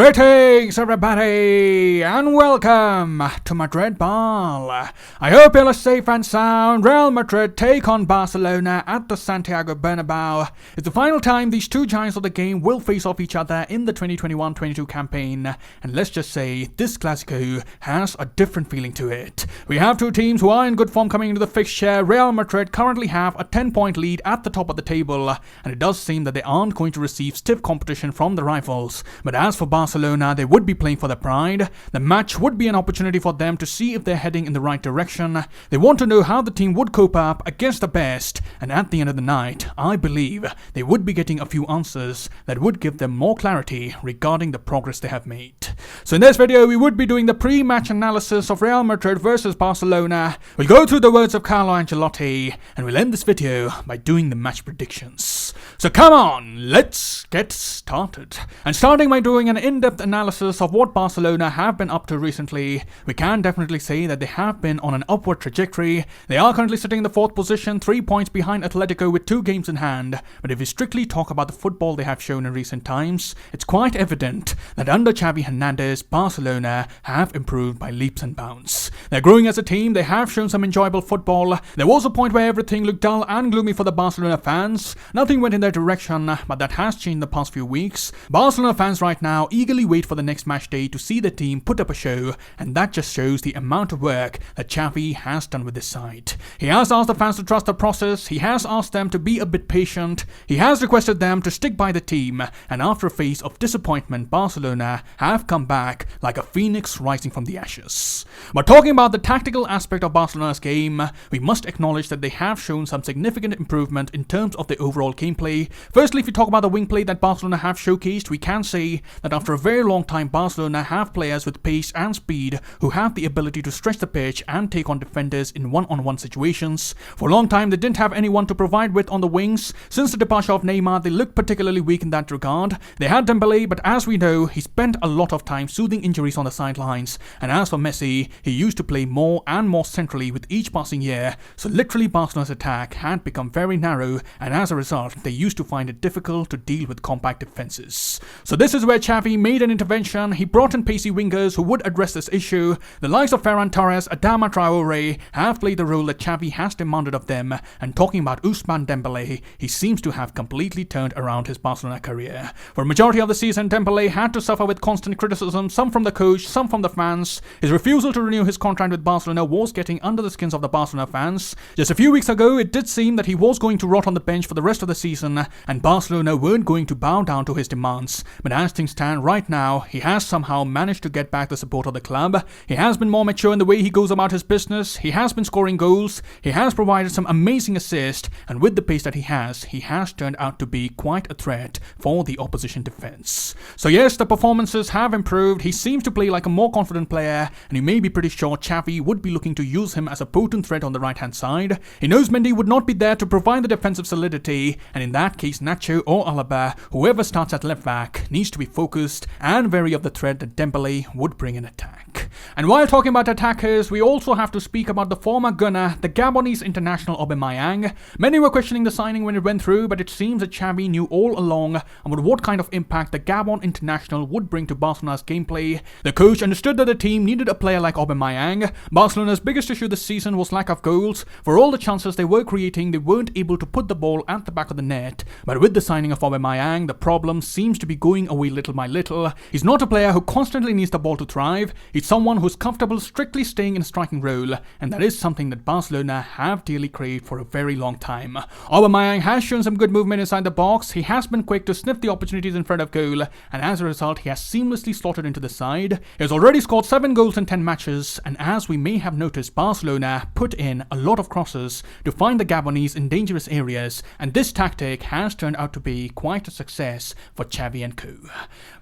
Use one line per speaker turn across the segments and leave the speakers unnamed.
Greetings everybody and welcome to Madrid Ball. I hope you're safe and sound. Real Madrid take on Barcelona at the Santiago Bernabeu. It's the final time these two giants of the game will face off each other in the 2021-22 campaign, and let's just say this Clasico has a different feeling to it. We have two teams who are in good form coming into the fixture. Real Madrid currently have a 10-point lead at the top of the table, and it does seem that they aren't going to receive stiff competition from the rivals. But as for Barcelona, they would be playing for their pride. The match would be an opportunity for them to see if they're heading in the right direction. They want to know how the team would cope up against the best, and at the end of the night, I believe they would be getting a few answers that would give them more clarity regarding the progress they have made. So in this video, we would be doing the pre-match analysis of Real Madrid versus Barcelona. We'll go through the words of Carlo Ancelotti, and we'll end this video by doing the match predictions. So come on, let's get started. And starting by doing an in-depth analysis of what Barcelona have been up to recently, we can definitely say that they have been on an upward trajectory. They are currently sitting in the 4th position, 3 points behind Atletico with 2 games in hand. But if we strictly talk about the football they have shown in recent times, it's quite evident that under Xavi Hernandez, Barcelona have improved by leaps and bounds. They're growing as a team, they have shown some enjoyable football. There was a point where everything looked dull and gloomy for the Barcelona fans. Nothing went in their direction, but that has changed the past few weeks. Barcelona fans right now eagerly wait for the next match day to see the team put up a show, and that just shows the amount of work that Xavi has done with this side. He has asked the fans to trust the process, he has asked them to be a bit patient, he has requested them to stick by the team, and after a phase of disappointment, Barcelona have come back like a phoenix rising from the ashes. But talking about the tactical aspect of Barcelona's game, we must acknowledge that they have shown some significant improvement in terms of the overall gameplay. Firstly, if we talk about the wing play that Barcelona have showcased, we can say that after a very long time, Barcelona have players with pace and speed who have the ability to stretch the pitch and take on defenders in one-on-one situations. For a long time, they didn't have anyone to provide with on the wings. Since the departure of Neymar, they looked particularly weak in that regard. They had Dembele, but as we know, he spent a lot of time soothing injuries on the sidelines. And as for Messi, he used to play more and more centrally with each passing year, so literally Barcelona's attack had become very narrow, and as a result, they used to find it difficult to deal with compact defenses. So this is where Xavi made an intervention. He brought in pacey wingers who would address this issue. The likes of Ferland, Adama Traore have played the role that Xavi has demanded of them, and talking about Ousmane Dembele, he seems to have completely turned around his Barcelona career. For a majority of the season, Dembele had to suffer with constant criticism, some from the coach, some from the fans. His refusal to renew his contract with Barcelona was getting under the skins of the Barcelona fans. Just a few weeks ago, it did seem that he was going to rot on the bench for the rest of the season, and Barcelona weren't going to bow down to his demands. But as things stand right now, he has somehow managed to get back the support of the club. He has been more mature in the way he goes about his business. He has been scoring goals. He has provided some amazing assists, and with the pace that he has turned out to be quite a threat for the opposition defense. So yes, the performances have improved. He seems to play like a more confident player, and you may be pretty sure Xavi would be looking to use him as a potent threat on the right-hand side. He knows Mendy would not be there to provide the defensive solidity, and in that case, Nacho or Alaba, whoever starts at left back, needs to be focused and wary of the threat that Dembele would bring in attack. And while talking about attackers, we also have to speak about the former gunner, the Gabonese international Aubameyang. Many were questioning the signing when it went through, but it seems that Xavi knew all along about what kind of impact the Gabon international would bring to Barcelona's gameplay. The coach understood that the team needed a player like Aubameyang. Barcelona's biggest issue this season was lack of goals. For all the chances they were creating, they weren't able to put the ball at the back of the net. But with the signing of Aubameyang, the problem seems to be going away little by little. He's not a player who constantly needs the ball to thrive. He's someone who's comfortable strictly staying in a striking role, and that is something that Barcelona have dearly craved for a very long time. Aubameyang has shown some good movement inside the box. He has been quick to sniff the opportunities in front of goal, and as a result, he has seamlessly slotted into the side. He has already scored 7 goals in 10 matches, and as we may have noticed, Barcelona put in a lot of crosses to find the Gabonese in dangerous areas, and this tactic has turned out to be quite a success for Xavi and co.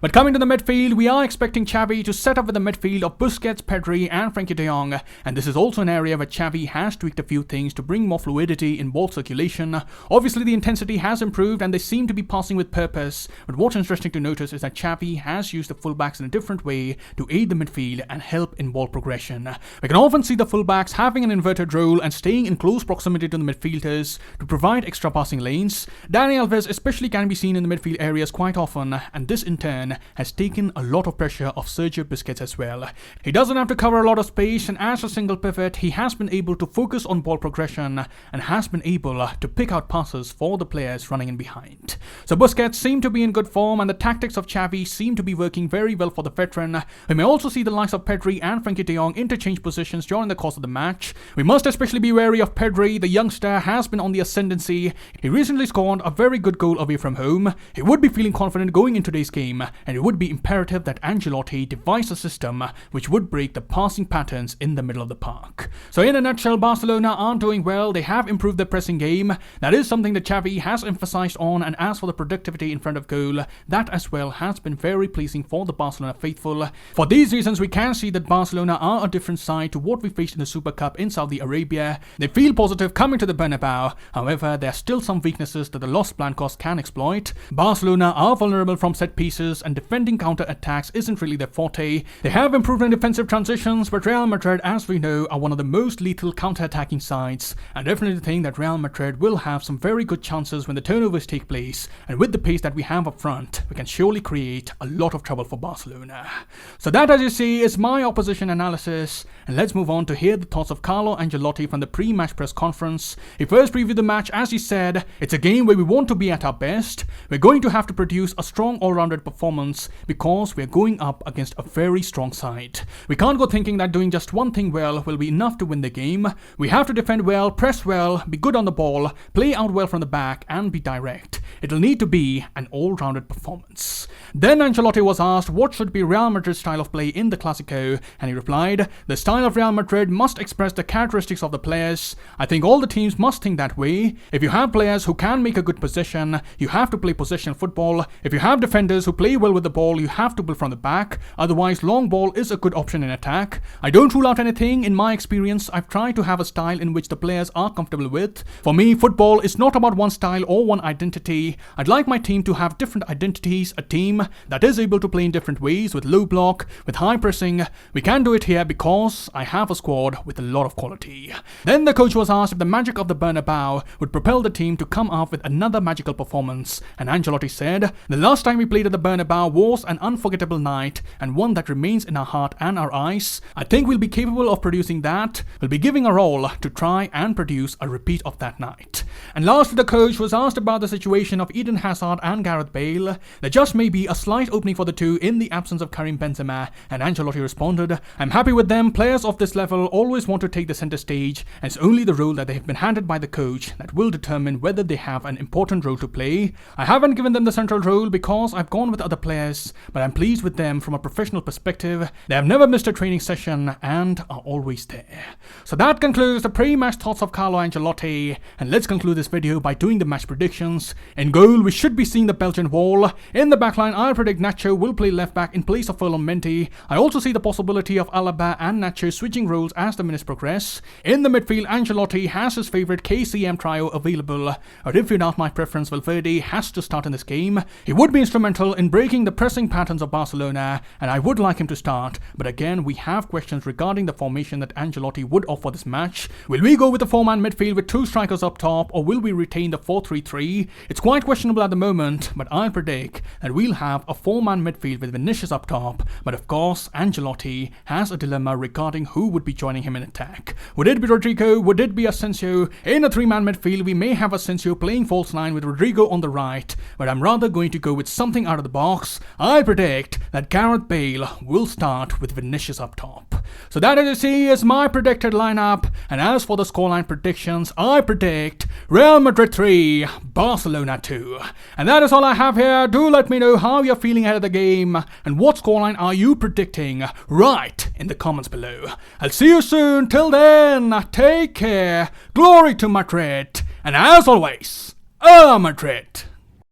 But coming to the midfield, we are expecting Xavi to set up with a midfield of Busquets, Pedri and Frenkie de Jong, and this is also an area where Xavi has tweaked a few things to bring more fluidity in ball circulation. Obviously the intensity has improved and they seem to be passing with purpose, but what's interesting to notice is that Xavi has used the fullbacks in a different way to aid the midfield and help in ball progression. possession. We can often see the fullbacks having an inverted role and staying in close proximity to the midfielders to provide extra passing lanes. Dani Alves especially can be seen in the midfield areas quite often, and this in turn has taken a lot of pressure off Sergio Busquets as well. He doesn't have to cover a lot of space, and as a single pivot, he has been able to focus on ball progression and has been able to pick out passes for the players running in behind. So Busquets seem to be in good form, and the tactics of Xavi seem to be working very well for the veteran. We may also see the likes of Pedri and Frenkie de Jong interchange positions during the course of the match. We must especially be wary of Pedri. The youngster has been on the ascendancy. He recently scored a very good goal away from home. He would be feeling confident going into today's game, and it would be imperative that Ancelotti devise a system which would break the passing patterns in the middle of the park. So in a nutshell, Barcelona aren't doing well. They have improved their pressing game. That is something that Xavi has emphasized on, and as for the productivity in front of goal, that as well has been very pleasing for the Barcelona faithful. For these reasons, we can see that Barcelona are a different side to what we faced in the Super Cup in Saudi Arabia. They feel positive coming to the Bernabeu. However, there are still some weaknesses that the Los Blancos can exploit. Barcelona are vulnerable from set pieces, and defending counter-attacks isn't really their forte. They have improved in defensive transitions, but Real Madrid, as we know, are one of the most lethal counter-attacking sides. I definitely think that Real Madrid will have some very good chances when the turnovers take place, and with the pace that we have up front, we can surely create a lot of trouble for Barcelona. So that, as you see, is my opposition analysis, and let's move on to hear the thoughts of Carlo Ancelotti from the pre-match press conference. He first previewed the match as he said, "It's a game where we want to be at our best. We're going to have to produce a strong all-rounded performance because we're going up against a very strong side. We can't go thinking that doing just one thing well will be enough to win the game. We have to defend well, press well, be good on the ball, play out well from the back, and be direct. It'll need to be an all-rounded performance." Then Ancelotti was asked what should be Real Madrid's style of play in the Clasico, and he replied, "The style of Real Madrid must express the characteristics of the players. I think all the teams must think that way. If you have players who can make a good possession, you have to play possession football. If you have defenders who play well with the ball, you have to build from the back. Otherwise, long ball is a good option in attack. I don't rule out anything. In my experience, I've tried to have a style in which the players are comfortable with. For me, football is not about one style or one identity. I'd like my team to have different identities, a team that is able to play in different ways, with low block, with high pressing. We can do it here because I have a squad with a lot of quality." Then the coach was asked if the magic of the Bernabeu would propel the team to come up with another magical performance, and Ancelotti said, "The last time we played at the Bernabeu was an unforgettable night and one that remains in our heart and our eyes. I think we'll be capable of producing that. We'll be giving our all to try and produce a repeat of that night." And lastly, the coach was asked about the situation of Eden Hazard and Gareth Bale. There just may be a slight opening for the two in the absence of Karim Benzema, and Ancelotti responded, "I'm happy with them. Players of this level always want to take the center stage, and it's only the role that they have been handed by the coach that will determine whether they have an important role to play. I haven't given them the central role because I've gone with other players, but I'm pleased with them from a professional perspective. They have never missed a training session and are always there." So that concludes the pre-match thoughts of Carlo Ancelotti, and let's conclude this video by doing the match predictions. In goal, we should be seeing the Belgian wall. In the backline, I predict Nacho will play left back in place of Ferland Mendy. I also see the possibility of Alaba and Nacho switching roles as the minutes progress. In the midfield, Ancelotti has his favourite KCM trio available, or if you doubt my preference, Valverde has to start in this game. He would be instrumental in breaking the pressing patterns of Barcelona, and I would like him to start, but again, we have questions regarding the formation that Ancelotti would offer this match. Will we go with the four-man midfield with two strikers up top, or will we retain the 4-3-3? It's quite questionable at the moment, but I'll predict that we'll have a four-man midfield with Vinicius up top, but of course, Ancelotti has a dilemma regarding who would be joining him in attack. Would it be Rodrigo? Would it be Asensio? In a three-man midfield, we may have Asensio playing false nine with Rodrigo on the right, but I'm rather going to go with something out of the box. I predict that Gareth Bale will start with Vinicius up top. So that, as you see, is my predicted lineup, and as for the scoreline predictions, I predict Real Madrid 3, Barcelona 2. And that is all I have here. Do let me know how you're feeling ahead of the game, and what scoreline are you predicting right in the comments below. I'll see you soon. Till then, take care, glory to Madrid, and as always, Madrid.